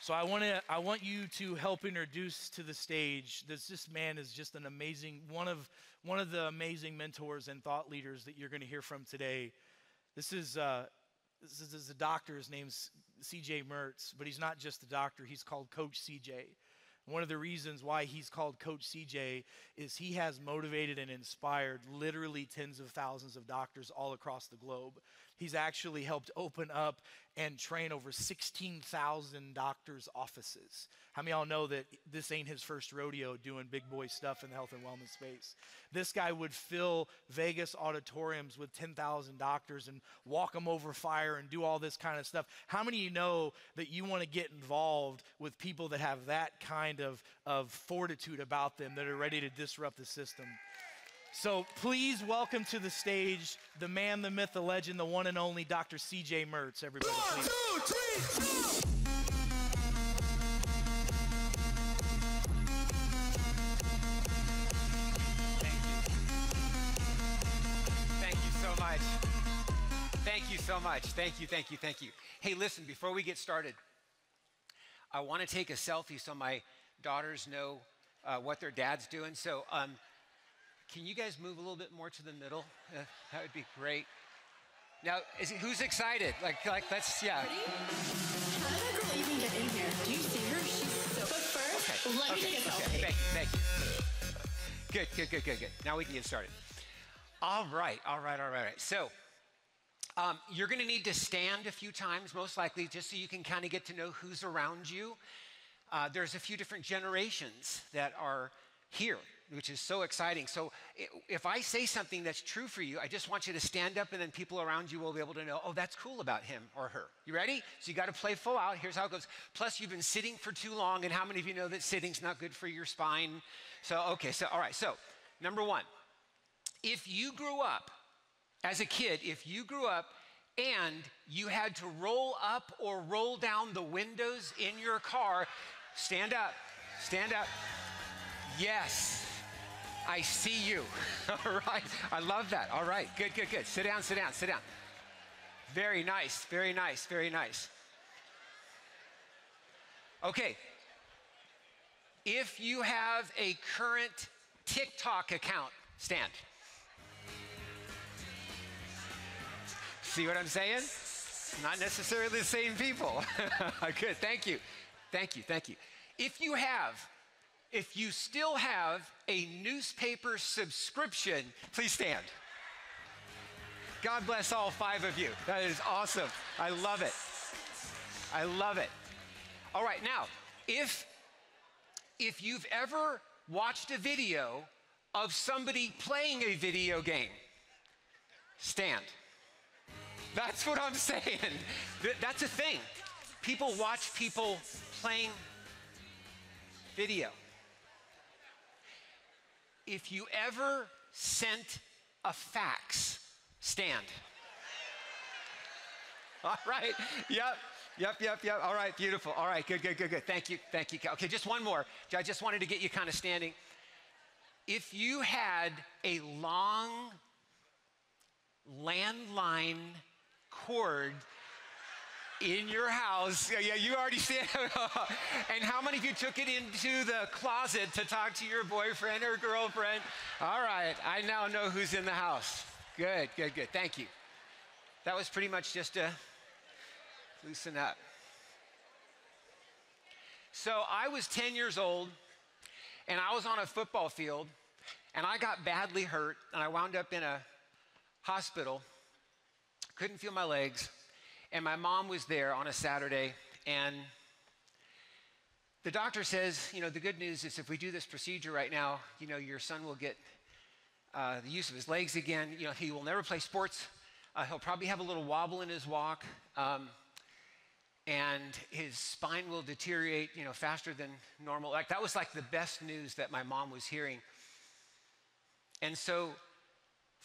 So I want you to help introduce to the stage. This man is just an amazing, one of the amazing mentors and thought leaders that you're going to hear from today. This is a doctor. His name's C.J. Mertz, but he's not just a doctor. He's called Coach C.J. One of the reasons why he's called Coach C.J. is he has motivated and inspired literally tens of thousands of doctors all across the globe. He's actually helped open up and train over 16,000 doctors' offices. How many of y'all know that this ain't his first rodeo doing big boy stuff in the health and wellness space? This guy would fill Vegas auditoriums with 10,000 doctors and walk them over fire and do all this kind of stuff. How many of you know that you want to get involved with people that have that kind of fortitude about them, that are ready to disrupt the system? So please welcome to the stage the man, the myth, the legend, the one and only Dr. C.J. Mertz. Everybody, please. 1, 2, 3, go! Thank you so much. Thank you so much. Thank you, thank you, thank you. Hey, listen, before we get started, I want to take a selfie so my daughters know what their dad's doing. So, can you guys move a little bit more to the middle? That would be great. Now, who's excited? Like, let's, yeah. Ready? How did that girl even get in here? Do you see her? She's so... But first, okay. let me take a selfie. Thank you. Good. Now we can get started. All right. So, you're going to need to stand a few times, most likely, just so you can kind of get to know who's around you. There's a few different generations that are here, which is so exciting. So if I say something that's true for you, I just want you to stand up, and then people around you will be able to know, oh, that's cool about him or her. You ready? So you got to play full out. Here's how it goes. Plus, you've been sitting for too long, and how many of you know that sitting's not good for your spine? So, okay, all right. So, number one, if you grew up as a kid, and you had to roll up or roll down the windows in your car, stand up. Yes, I see you. All right, I love that. All right, good. Sit down. Very nice. Okay, if you have a current TikTok account, stand. See what I'm saying? Not necessarily the same people. Good, thank you. If you still have a newspaper subscription, please stand. God bless all 5 of you. That is awesome. I love it. All right, now, if you've ever watched a video of somebody playing a video game, stand. That's what I'm saying. That's a thing. People watch people playing video. If you ever sent a fax, stand. All right. Yep. All right, beautiful. All right, good. Thank you. Okay, just one more. I just wanted to get you kind of standing. If you had a long landline cord in your house, yeah, you already stand. And how many of you took it into the closet to talk to your boyfriend or girlfriend? All right, I now know who's in the house. Good. Thank you. That was pretty much just to loosen up. So I was 10 years old, and I was on a football field, and I got badly hurt, and I wound up in a hospital. Couldn't feel my legs. And my mom was there on a Saturday, and the doctor says, the good news is if we do this procedure right now, your son will get the use of his legs again. He will never play sports. He'll probably have a little wobble in his walk, and his spine will deteriorate, faster than normal. Like, that was like the best news that my mom was hearing. And so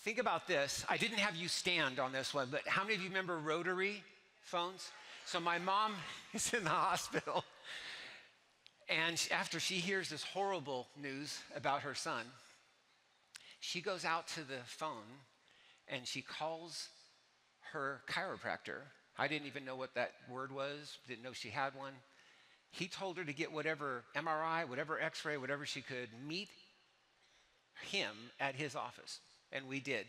think about this. I didn't have you stand on this one, but how many of you remember rotary phones? So my mom is in the hospital, and after she hears this horrible news about her son, she goes out to the phone and she calls her chiropractor. I didn't even know what that word was, didn't know she had one. He told her to get whatever MRI, whatever x-ray, whatever she could, meet him at his office. And we did.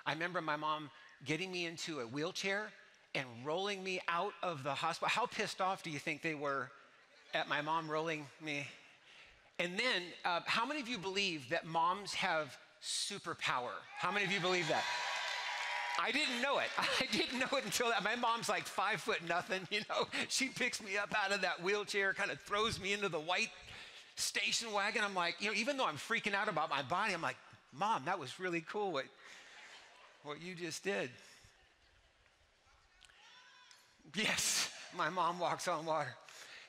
I remember my mom getting me into a wheelchair and rolling me out of the hospital. How pissed off do you think they were at my mom rolling me? And then, how many of you believe that moms have superpower? How many of you believe that? I didn't know it. I didn't know it until that. My mom's like 5'0" you know. She picks me up out of that wheelchair, kind of throws me into the white station wagon. I'm like, you know, even though I'm freaking out about my body, I'm like, Mom, that was really cool what you just did. Yes, my mom walks on water.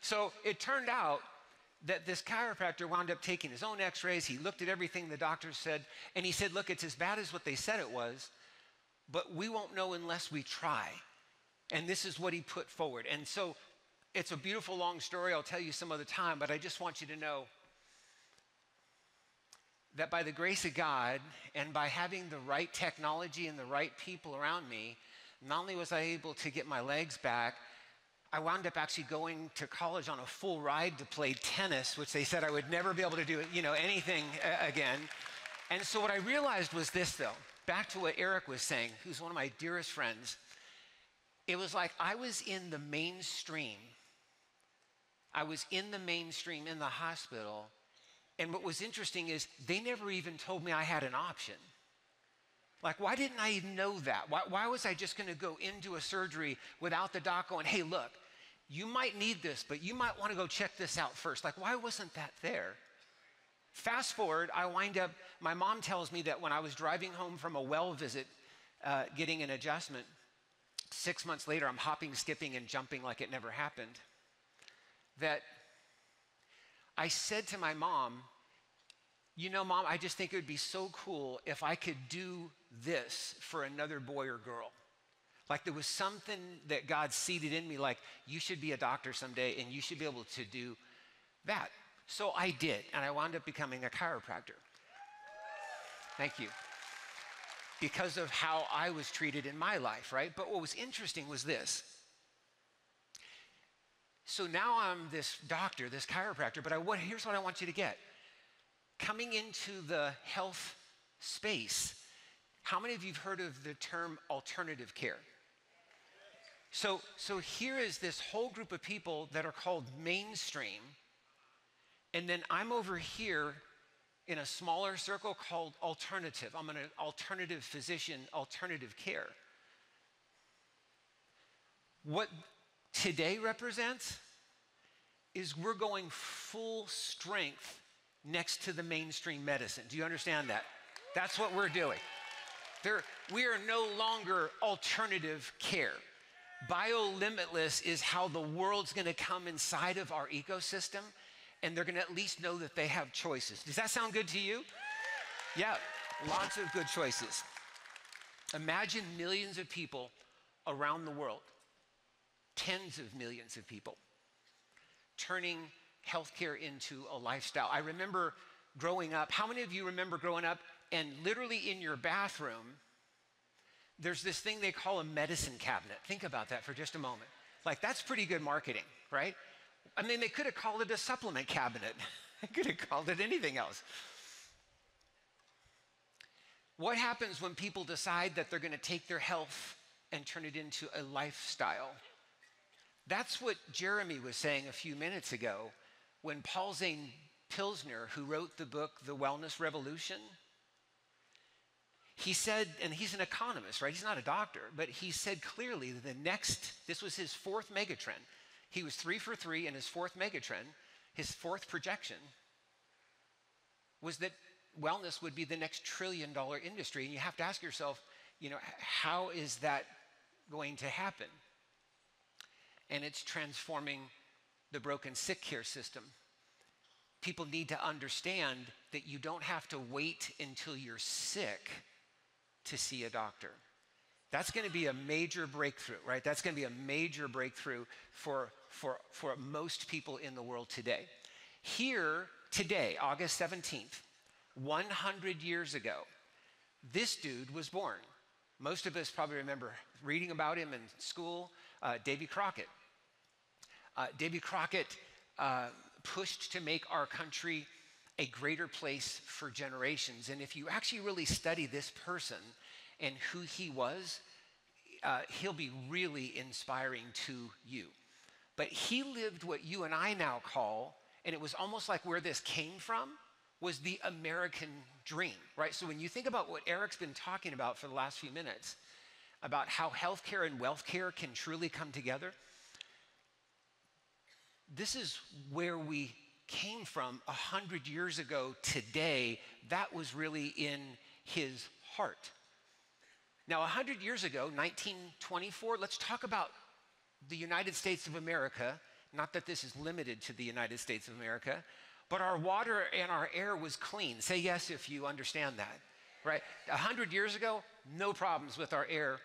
So it turned out that this chiropractor wound up taking his own x-rays. He looked at everything the doctor said, and he said, look, it's as bad as what they said it was, but we won't know unless we try. And this is what he put forward. And so it's a beautiful long story. I'll tell you some other time, but I just want you to know that by the grace of God and by having the right technology and the right people around me, not only was I able to get my legs back, I wound up actually going to college on a full ride to play tennis, which they said I would never be able to do, you know, anything again. And so what I realized was this, though, back to what Eric was saying, who's one of my dearest friends. It was like I was in the mainstream. I was in the mainstream in the hospital. And what was interesting is they never even told me I had an option. Like, why didn't I even know that? Why was I just going to go into a surgery without the doc going, hey, look, you might need this, but you might want to go check this out first. Like, why wasn't that there? Fast forward, I wind up, my mom tells me that when I was driving home from a well visit, getting an adjustment, 6 months later, I'm hopping, skipping, and jumping like it never happened, that I said to my mom, you know, Mom, I just think it would be so cool if I could do this for another boy or girl. Like there was something that God seeded in me, like you should be a doctor someday and you should be able to do that. So I did, and I wound up becoming a chiropractor. Thank you. Because of how I was treated in my life, right? But what was interesting was this. So now I'm this doctor, this chiropractor, but here's what I want you to get. Coming into the health space, how many of you have heard of the term alternative care? So here is this whole group of people that are called mainstream, and then I'm over here in a smaller circle called alternative. I'm an alternative physician, alternative care. What today represents is we're going full strength next to the mainstream medicine. Do you understand that? That's what we're doing. We are no longer alternative care. Biolimitless is how the world's gonna come inside of our ecosystem, and they're gonna at least know that they have choices. Does that sound good to you? Yeah, lots of good choices. Imagine millions of people around the world, tens of millions of people, turning healthcare into a lifestyle. I remember growing up, how many of you remember growing up and literally in your bathroom, there's this thing they call a medicine cabinet. Think about that for just a moment. Like that's pretty good marketing, right? I mean, they could have called it a supplement cabinet. They could have called it anything else. What happens when people decide that they're gonna take their health and turn it into a lifestyle? That's what Jeremy was saying a few minutes ago when Paul Zane Pilsner, who wrote the book, The Wellness Revolution, he said, and he's an economist, right? He's not a doctor, but he said clearly that this was his fourth megatrend. He was 3 for 3 in his fourth megatrend. His fourth projection was that wellness would be the next $1 trillion industry. And you have to ask yourself, you know, how is that going to happen? And it's transforming the broken sick care system. People need to understand that you don't have to wait until you're sick to see a doctor. That's going to be a major breakthrough, right? That's going to be a major breakthrough for most people in the world today. Here, today, August 17th, 100 years ago, this dude was born. Most of us probably remember reading about him in school, Davy Crockett. Davy Crockett pushed to make our country a greater place for generations. And if you actually really study this person and who he was, he'll be really inspiring to you. But he lived what you and I now call, and it was almost like where this came from, was the American dream, right? So when you think about what Eric's been talking about for the last few minutes, about how healthcare and wealthcare can truly come together, this is where we came from 100 years ago today. That was really in his heart. Now, 100 years ago, 1924, let's talk about the United States of America. Not that this is limited to the United States of America, but our water and our air was clean. Say yes if you understand that, right? 100 years ago, no problems with our air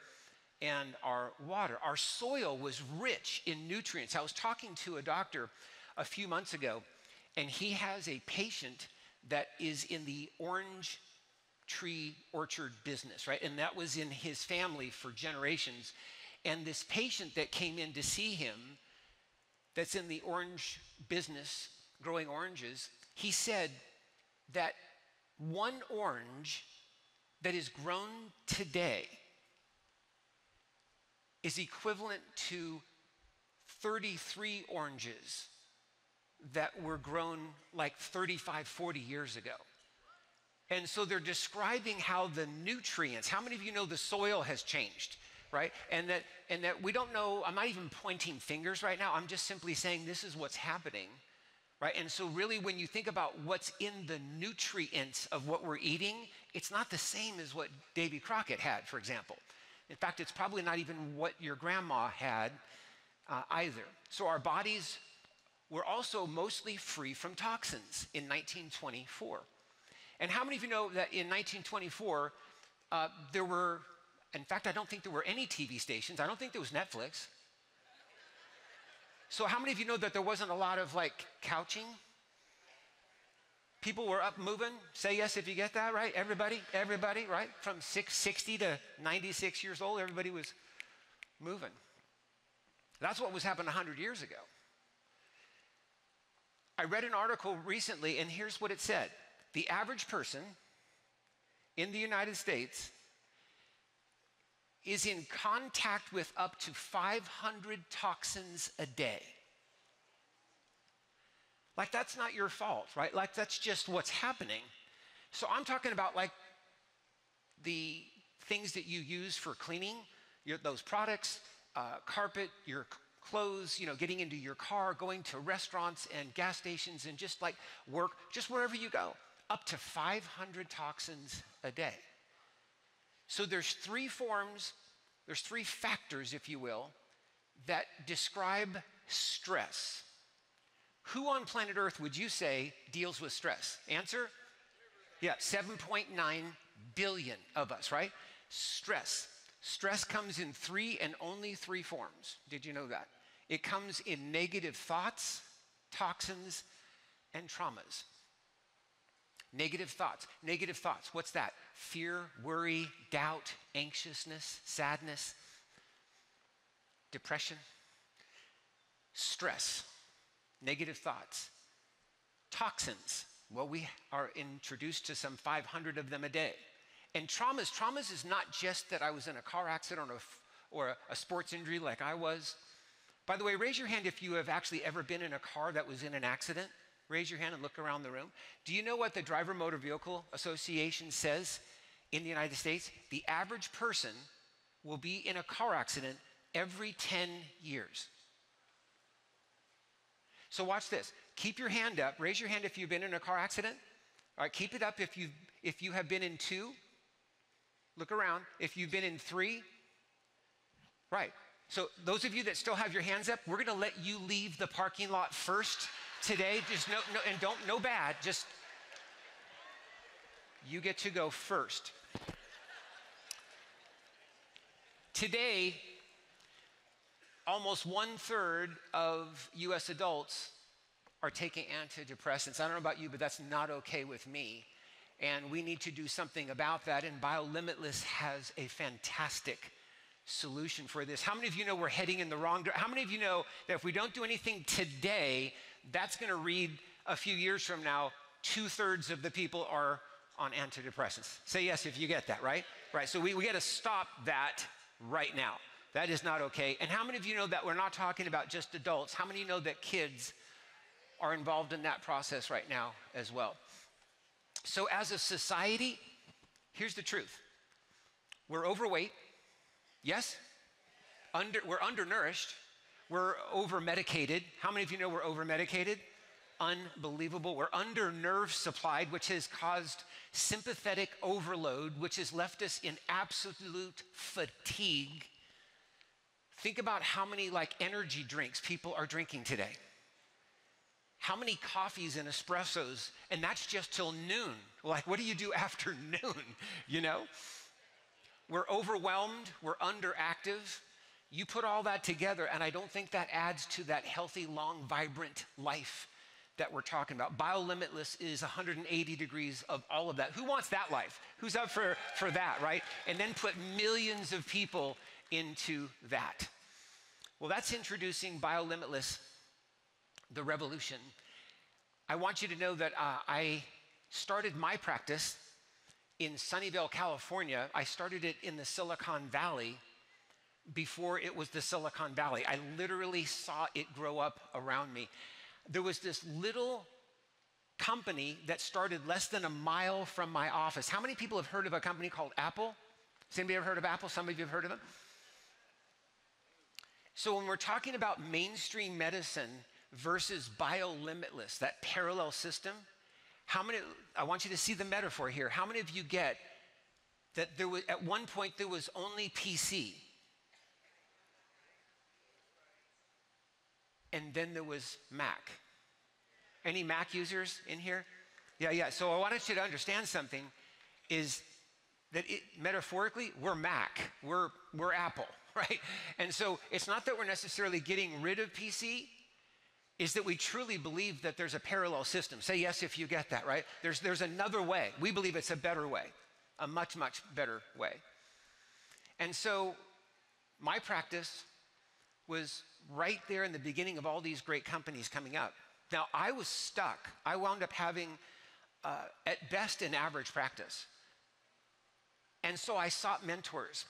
and our water. Our soil was rich in nutrients. I was talking to a doctor a few months ago, and he has a patient that is in the orange tree orchard business, right? And that was in his family for generations. And this patient that came in to see him, that's in the orange business, growing oranges, he said that one orange that is grown today is equivalent to 33 oranges that were grown like 35, 40 years ago. And so they're describing how the nutrients, how many of you know the soil has changed, right? And that we don't know, I'm not even pointing fingers right now, I'm just simply saying this is what's happening, right? And so really when you think about what's in the nutrients of what we're eating, it's not the same as what Davy Crockett had, for example. In fact, it's probably not even what your grandma had either. So our bodies were also mostly free from toxins in 1924. And how many of you know that in 1924, there were, in fact, I don't think there were any TV stations. I don't think there was Netflix. So how many of you know that there wasn't a lot of like couching? People were up moving. Say yes if you get that, right? Everybody, right? From 60 to 96 years old, everybody was moving. That's what was happening 100 years ago. I read an article recently, and here's what it said. The average person in the United States is in contact with up to 500 toxins a day. Like, that's not your fault, right? Like, that's just what's happening. So I'm talking about like the things that you use for cleaning, those products, carpet, your clothes, getting into your car, going to restaurants and gas stations and just like work, just wherever you go, up to 500 toxins a day. So there's three factors, if you will, that describe stress. Who on planet Earth would you say deals with stress? Answer? Yeah, 7.9 billion of us, right? Stress. Stress comes in three and only three forms. Did you know that? It comes in negative thoughts, toxins, and traumas. Negative thoughts. Negative thoughts. What's that? Fear, worry, doubt, anxiousness, sadness, depression. Stress. Negative thoughts. Toxins. Well, we are introduced to some 500 of them a day. And traumas. Traumas is not just that I was in a car accident or a sports injury like I was. By the way, raise your hand if you have actually ever been in a car that was in an accident. Raise your hand and look around the room. Do you know what the Driver Motor Vehicle Association says in the United States? The average person will be in a car accident every 10 years. So watch this. Keep your hand up. Raise your hand if you've been in a car accident. All right, keep it up if you have been in 2. Look around. If you've been in 3. Right. So those of you that still have your hands up, we're going to let you leave the parking lot first today. Just no bad. Just you get to go first. Today, almost 1/3 of U.S. adults are taking antidepressants. I don't know about you, but that's not okay with me. And we need to do something about that. And Biolimitless has a fantastic solution for this. How many of you know we're heading in the wrong direction? How many of you know that if we don't do anything today, that's going to read a few years from now, 2/3 of the people are on antidepressants. Say yes if you get that, right? Right, so we got to stop that right now. That is not okay. And how many of you know that we're not talking about just adults? How many know that kids are involved in that process right now as well? So as a society, here's the truth. We're overweight, yes? We're undernourished. We're over-medicated. How many of you know we're over-medicated? Unbelievable. We're under nerve supplied, which has caused sympathetic overload, which has left us in absolute fatigue. Think about how many energy drinks people are drinking today. How many coffees and espressos, and that's just till noon. What do you do after noon, you know? We're overwhelmed, we're underactive. You put all that together, and I don't think that adds to that healthy, long, vibrant life that we're talking about. Biolimitless is 180 degrees of all of that. Who wants that life? Who's up for that, right? And then put millions of people into that. Well, that's introducing Biolimitless, the revolution. I want you to know that I started my practice in Sunnyvale, California. I started it in the Silicon Valley before it was the Silicon Valley. I literally saw it grow up around me. There was this little company that started less than a mile from my office. How many people have heard of a company called Apple? Has anybody ever heard of Apple? Some of you have heard of them? So when we're talking about mainstream medicine versus Biolimitless, that parallel system, I want you to see the metaphor here. How many of you get that at one point there was only PC? And then there was Mac. Any Mac users in here? Yeah. So I wanted you to understand something is that metaphorically, we're Mac, we're Apple, right? And so it's not that we're necessarily getting rid of PC, is that we truly believe that there's a parallel system. Say yes if you get that, right? There's another way. We believe it's a better way, a much, much better way. And so my practice was right there in the beginning of all these great companies coming up. Now, I was stuck. I wound up having, at best, an average practice. And so I sought mentors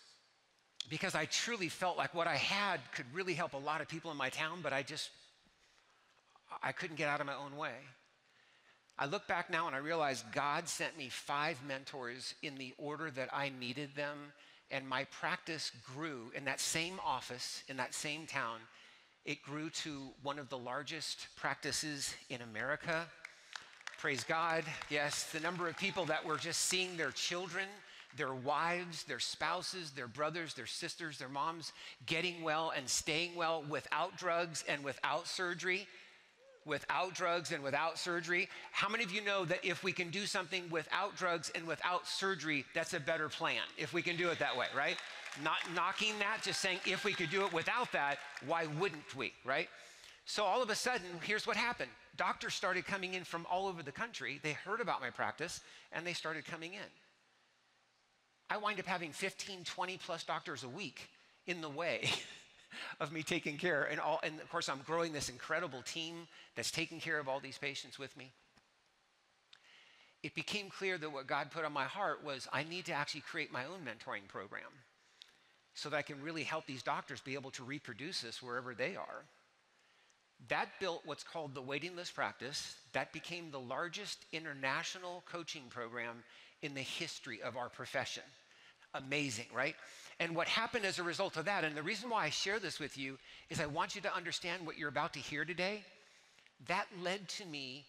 because I truly felt like what I had could really help a lot of people in my town, but I couldn't get out of my own way. I look back now and I realize God sent me 5 mentors in the order that I needed them, and my practice grew in that same office, in that same town. It grew to one of the largest practices in America. Praise God. Yes, the number of people that were just seeing their children, their wives, their spouses, their brothers, their sisters, their moms getting well and staying well without drugs and without surgery. Without drugs and without surgery. How many of you know that if we can do something without drugs and without surgery, that's a better plan, if we can do it that way, right? Not knocking that, just saying if we could do it without that, why wouldn't we, right? So all of a sudden, here's what happened. Doctors started coming in from all over the country. They heard about my practice, and they started coming in. I wind up having 15, 20 plus doctors a week in the way of me taking care. And of course, I'm growing this incredible team that's taking care of all these patients with me. It became clear that what God put on my heart was I need to actually create my own mentoring program so that I can really help these doctors be able to reproduce this wherever they are. That built what's called the waiting list practice. That became the largest international coaching program in the history of our profession. Amazing, right? And what happened as a result of that, and the reason why I share this with you is I want you to understand what you're about to hear today. That led to me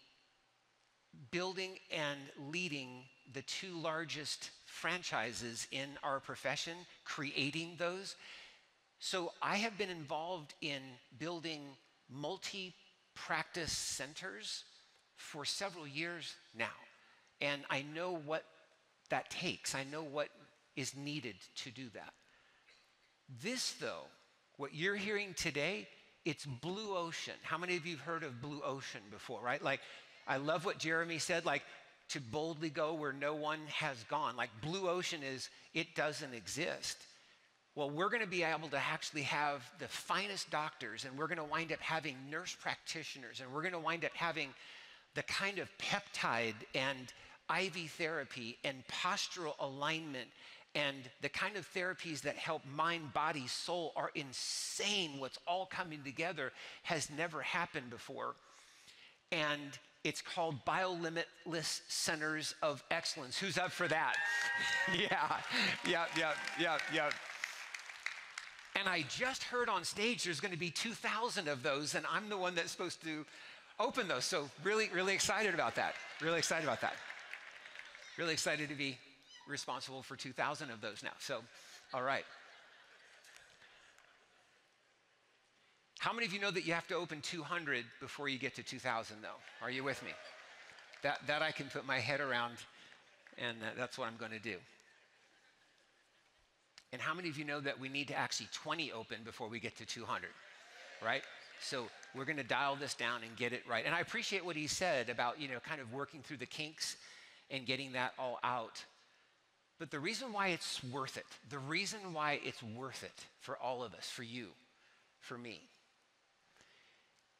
building and leading the 2 largest franchises in our profession, creating those. So I have been involved in building multi-practice centers for several years now. And I know what that takes. I know what is needed to do that. This, though, what you're hearing today, it's blue ocean. How many of you have heard of blue ocean before, right? I love what Jeremy said, to boldly go where no one has gone. Blue ocean it doesn't exist. Well, we're going to be able to actually have the finest doctors, and we're going to wind up having nurse practitioners, and we're going to wind up having the kind of peptide and IV therapy and postural alignment and the kind of therapies that help mind, body, soul are insane. What's all coming together has never happened before. And it's called Biolimitless Centers of Excellence. Who's up for that? Yeah. And I just heard on stage there's going to be 2,000 of those, and I'm the one that's supposed to open those. So really, really excited about that. Really excited about that. Really excited to be responsible for 2,000 of those now. So, all right. How many of you know that you have to open 200 before you get to 2,000 though? Are you with me? That I can put my head around, and that's what I'm going to do. And how many of you know that we need to actually 20 open before we get to 200, right? So we're going to dial this down and get it right. And I appreciate what he said about, kind of working through the kinks and getting that all out. But the reason why it's worth it, the reason why it's worth it for all of us, for you, for me,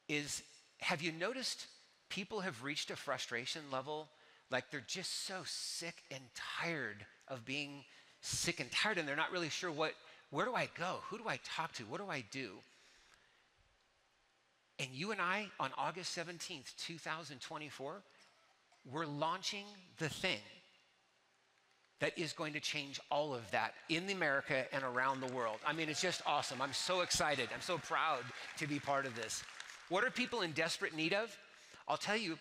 is, have you noticed people have reached a frustration level, like they're just so sick and tired of being sick and tired, and they're not really sure where do I go? Who do I talk to? What do I do? And you and I, on August 17th, 2024, we're launching the thing that is going to change all of that in America and around the world. I mean, it's just awesome. I'm so excited. I'm so proud to be part of this. What are people in desperate need of? I'll tell you,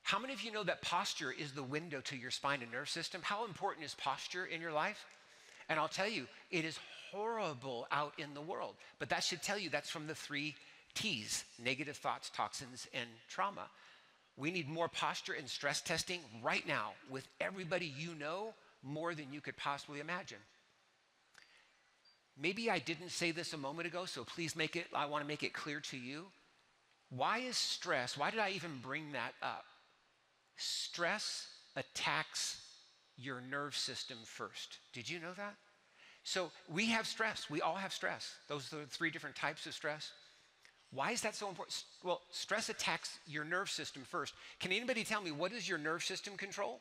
how many of you know that posture is the window to your spine and nerve system? How important is posture in your life? And I'll tell you, it is horrible out in the world. But that should tell you that's from the 3 T's: negative thoughts, toxins, and trauma. We need more posture and stress testing right now with everybody you know, more than you could possibly imagine. Maybe I didn't say this a moment ago, so please I want to make it clear to you. Why is stress, why did I even bring that up? Stress attacks your nerve system first. Did you know that? So we have stress. We all have stress. Those are the 3 different types of stress. Why is that so important? Well, stress attacks your nerve system first. Can anybody tell me, what does your nerve system control?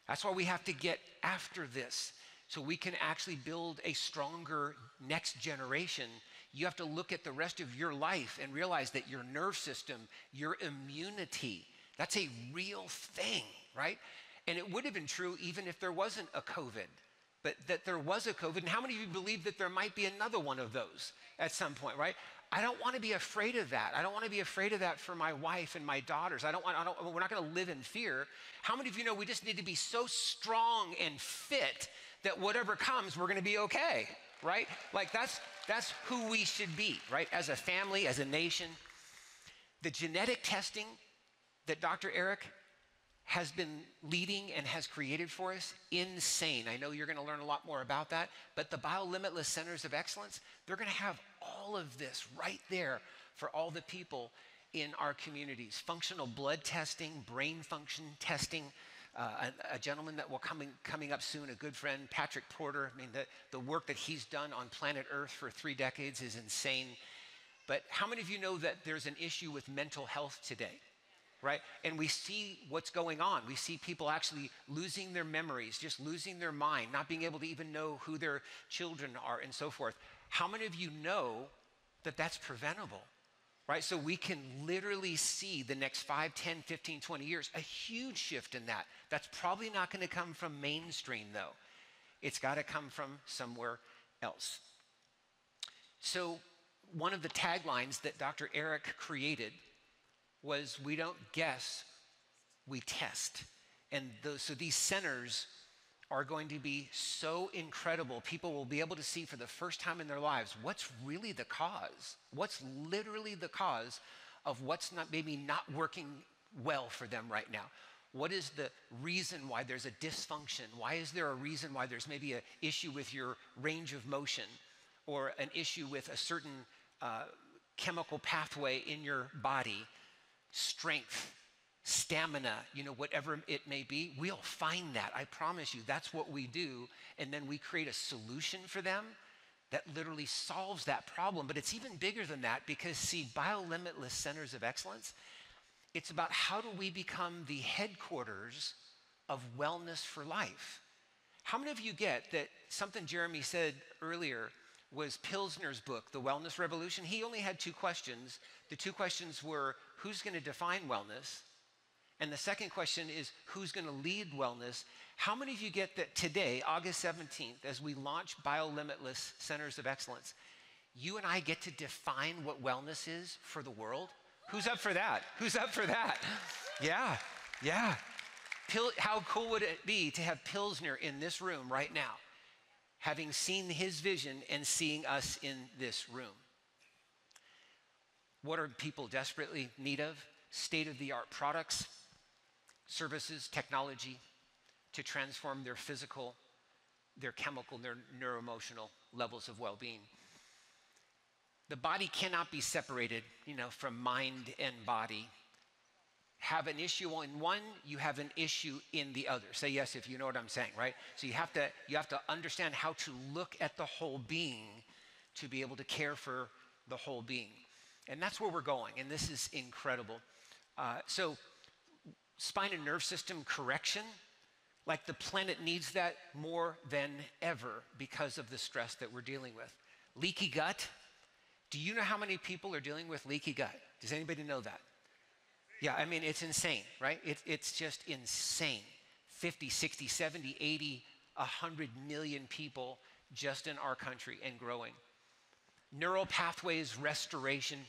That's why we have to get after this, so we can actually build a stronger next generation. You have to look at the rest of your life and realize that your nerve system, your immunity, that's a real thing, right? And it would have been true even if there wasn't a COVID. But that there was a COVID, and how many of you believe that there might be another one of those at some point, right? I don't want to be afraid of that. I don't want to be afraid of that for my wife and my daughters. We're not going to live in fear. How many of you know we just need to be so strong and fit that whatever comes, we're going to be okay, right? Like that's who we should be, right? As a family, as a nation. The genetic testing that Dr. Eric has been leading and has created for us, insane. I know you're going to learn a lot more about that, but the Biolimitless Centers of Excellence, they're going to have all of this right there for all the people in our communities. Functional blood testing, brain function testing. A gentleman that will coming up soon, a good friend, Patrick Porter. I mean, the work that he's done on planet Earth for 3 decades is insane. But how many of you know that there's an issue with mental health today? Right? And we see what's going on. We see people actually losing their memories, just losing their mind, not being able to even know who their children are and so forth. How many of you know that that's preventable? Right? So we can literally see the next 5, 10, 15, 20 years, a huge shift in that. That's probably not going to come from mainstream though. It's got to come from somewhere else. So one of the taglines that Dr. Eric created was, we don't guess, we test. And so these centers are going to be so incredible. People will be able to see for the first time in their lives what's really the cause, what's literally the cause of what's maybe not working well for them right now. What is the reason why there's a dysfunction? Why is there a reason why there's maybe an issue with your range of motion, or an issue with a certain chemical pathway in your body? Strength, stamina, whatever it may be, we'll find that. I promise you, that's what we do. And then we create a solution for them that literally solves that problem. But it's even bigger than that because, see, Biolimitless Centers of Excellence, it's about how do we become the headquarters of wellness for life. How many of you get that something Jeremy said earlier was Pilsner's book, The Wellness Revolution? He only had 2 questions. The 2 questions were, who's going to define wellness? And the second question is, who's going to lead wellness? How many of you get that today, August 17th, as we launch Biolimitless Centers of Excellence, you and I get to define what wellness is for the world? Who's up for that? Who's up for that? Yeah. How cool would it be to have Pilsner in this room right now, having seen his vision and seeing us in this room? What are people desperately in need of? State-of-the-art products, services, technology to transform their physical, their chemical, their neuroemotional levels of well-being. The body cannot be separated, from mind and body. Have an issue in one, you have an issue in the other. Say yes if you know what I'm saying, right? So you have to understand how to look at the whole being to be able to care for the whole being. And that's where we're going, and this is incredible. So spine and nerve system correction, like the planet needs that more than ever because of the stress that we're dealing with. Leaky gut. Do you know how many people are dealing with leaky gut? Does anybody know that? Yeah, I mean, it's insane, right? It's just insane. 50, 60, 70, 80, 100 million people just in our country and growing. Neural pathways restoration,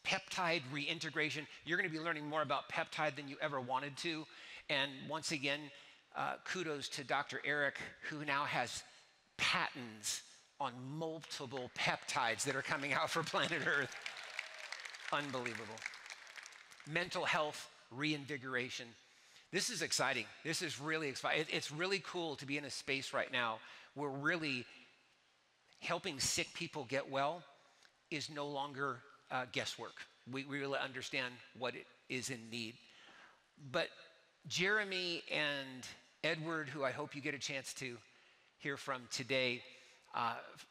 peptide reintegration. You're going to be learning more about peptide than you ever wanted to. And once again, kudos to Dr. Eric, who now has patents on multiple peptides that are coming out for planet Earth. Unbelievable. Mental health reinvigoration. This is exciting. This is really exciting. It's really cool to be in a space right now where really helping sick people get well is no longer guesswork. We really understand what it is in need. But Jeremy and Edward, who I hope you get a chance to hear from today,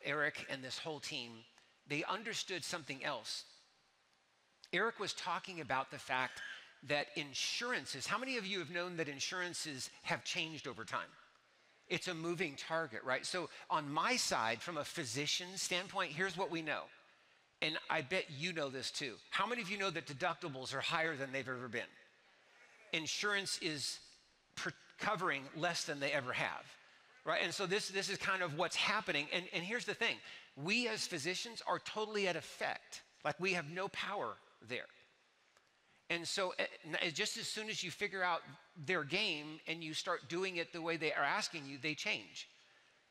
Eric and this whole team, they understood something else. Eric was talking about the fact that insurances, how many of you have known that insurances have changed over time? It's a moving target, right? So on my side, from a physician standpoint, here's what we know. And I bet you know this too. How many of you know that deductibles are higher than they've ever been? Insurance is covering less than they ever have, right? And so this is kind of what's happening. And here's the thing. We as physicians are totally at effect. Like we have no power there. And so just as soon as you figure out their game and you start doing it the way they are asking you, they change.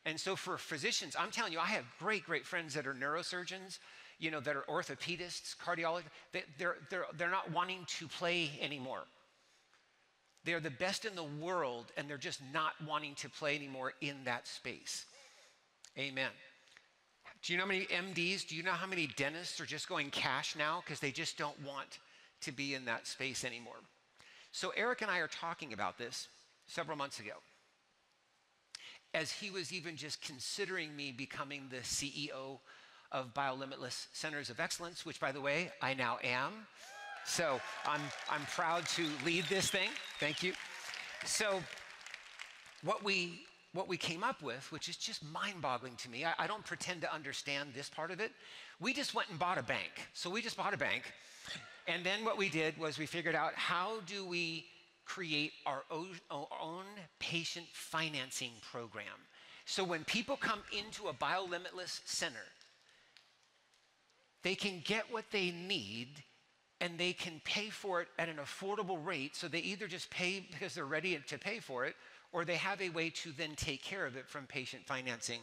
And so for physicians, I'm telling you, I have great friends that are neurosurgeons, that are orthopedists, cardiologists. They're not wanting to play anymore. They're the best in the world, and they're just not wanting to play anymore in that space. Amen. Do you know how many MDs, do you know how many dentists are just going cash now because they just don't want to be in that space anymore? So Eric and I are talking about this several months ago, as he was even just considering me becoming the CEO of Biolimitless Centers of Excellence, which, by the way, I now am. So I'm proud to lead this thing. Thank you. So what we came up with, which is just mind-boggling to me, I don't pretend to understand this part of it. We just went and bought a bank. So we just bought a bank. And then what we did was we figured out, how do we create our own patient financing program? So when people come into a Biolimitless center, they can get what they need and they can pay for it at an affordable rate. So they either just pay because they're ready to pay for it, or they have a way to then take care of it from patient financing.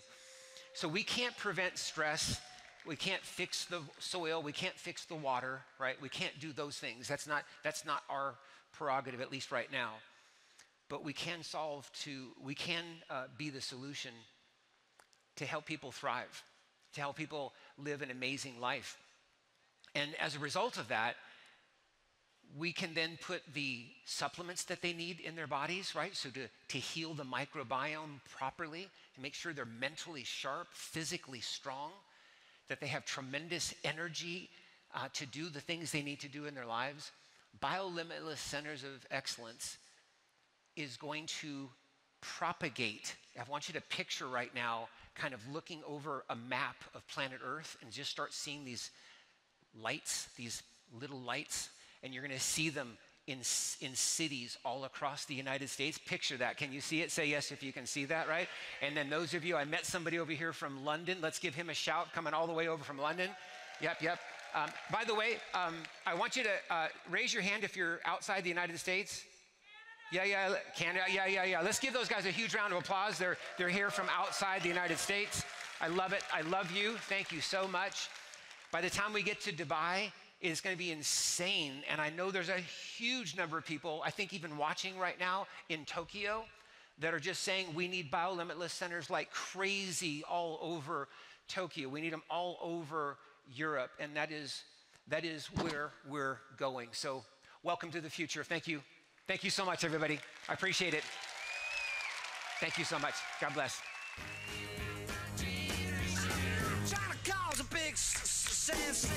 So we can't prevent stress. We can't fix the soil. We can't fix the water, right? We can't do those things. That's not our prerogative, at least right now. But we can be the solution to help people thrive, to help people live an amazing life. And as a result of that, We can then put the supplements that they need in their bodies, right? So to heal the microbiome properly, to make sure they're mentally sharp, physically strong, that they have tremendous energy to do the things they need to do in their lives. Biolimitless Centers of Excellence is going to propagate. I want you to picture right now kind of looking over a map of planet Earth and just start seeing these lights, these little lights, and you're going to see them in cities all across the United States. Picture that. Can you see it? Say yes if you can see that, right? And then those of you, I met somebody over here from London. Let's give him a shout, coming all the way over from London. Yep. By the way, I want you to raise your hand if you're outside the United States. Yeah, Canada, yeah. Let's give those guys a huge round of applause. They're here from outside the United States. I love it. I love you. Thank you so much. By the time we get to Dubai, it's going to be insane. And I know there's a huge number of people, I think even watching right now in Tokyo, that are just saying we need biolimitless centers like crazy all over Tokyo. We need them all over Europe. And that is where we're going. So welcome to the future. Thank you. Thank you so much, everybody. I appreciate it. Thank you so much. God bless. Trying to cause a big sensation.